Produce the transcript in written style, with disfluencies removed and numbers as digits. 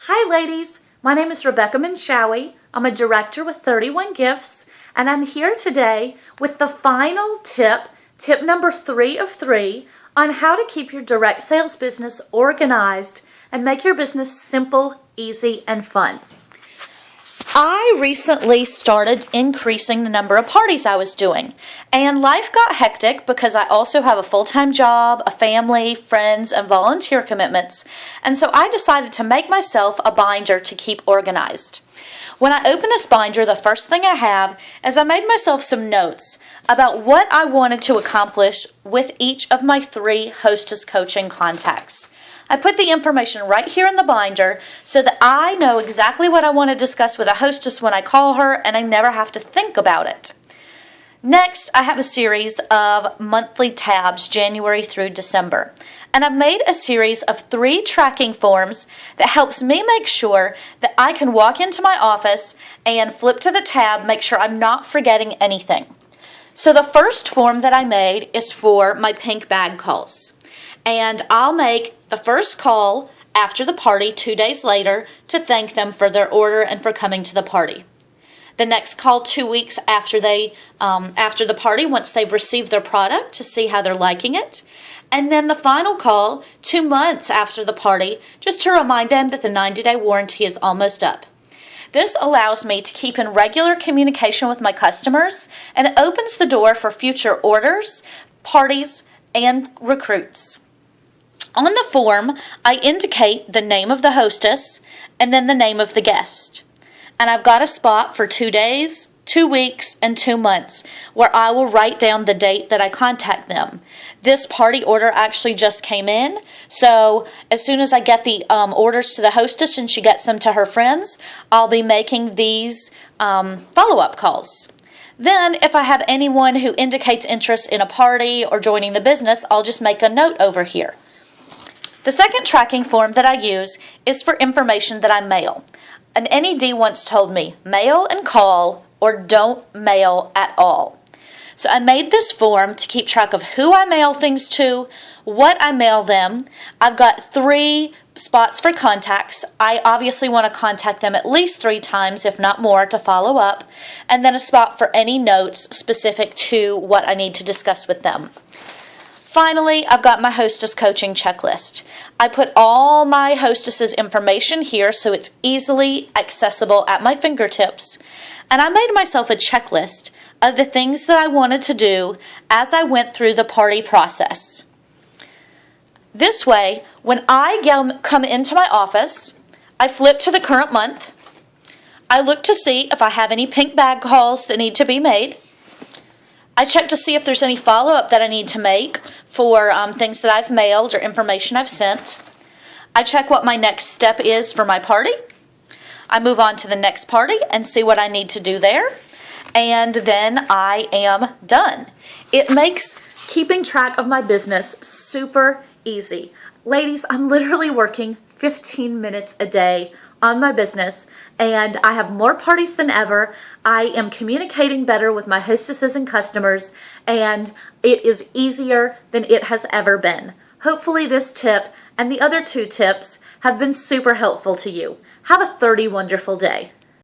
Hi ladies, my name is Rebecca Minshawi. I'm a director with 31 Gifts, and I'm here today with the final tip number 3 of 3, on how to keep your direct sales business organized and make your business simple, easy, and fun. I recently started increasing the number of parties I was doing, and life got hectic because I also have a full-time job, a family, friends, and volunteer commitments, and so I decided to make myself a binder to keep organized. When I open this binder, the first thing I have is I made myself some notes about what I wanted to accomplish with each of my 3 hostess coaching contacts. I put the information right here in the binder so that I know exactly what I want to discuss with a hostess when I call her, and I never have to think about it. Next, I have a series of monthly tabs, January through December. And I've made a series of 3 tracking forms that helps me make sure that I can walk into my office and flip to the tab, make sure I'm not forgetting anything. So the first form that I made is for my pink bag calls. And I'll make the first call after the party 2 days later to thank them for their order and for coming to the party. The next call 2 weeks after after the party, once they've received their product, to see how they're liking it. And then the final call 2 months after the party, just to remind them that the 90-day warranty is almost up. This allows me to keep in regular communication with my customers, and it opens the door for future orders, parties, and recruits. On the form, I indicate the name of the hostess and then the name of the guest. And I've got a spot for 2 days, 2 weeks, and 2 months where I will write down the date that I contact them. This party order actually just came in, so as soon as I get the orders to the hostess and she gets them to her friends, I'll be making these follow-up calls. Then, if I have anyone who indicates interest in a party or joining the business, I'll just make a note over here. The second tracking form that I use is for information that I mail. An NED once told me, mail and call, or don't mail at all. So I made this form to keep track of who I mail things to, what I mail them. I've got 3 spots for contacts. I obviously want to contact them at least 3 times, if not more, to follow up. And then a spot for any notes specific to what I need to discuss with them. Finally, I've got my hostess coaching checklist. I put all my hostesses' information here so it's easily accessible at my fingertips. And I made myself a checklist of the things that I wanted to do as I went through the party process. This way, when I come into my office, I flip to the current month. I look to see if I have any pink bag calls that need to be made. I check to see if there's any follow-up that I need to make for things that I've mailed or information I've sent. I check what my next step is for my party. I move on to the next party and see what I need to do there. And then I am done. It makes keeping track of my business super easy. Ladies, I'm literally working 15 minutes a day on my business, and I have more parties than ever. I am communicating better with my hostesses and customers, and it is easier than it has ever been. Hopefully this tip and the other 2 tips have been super helpful to you. Have a 30 wonderful day.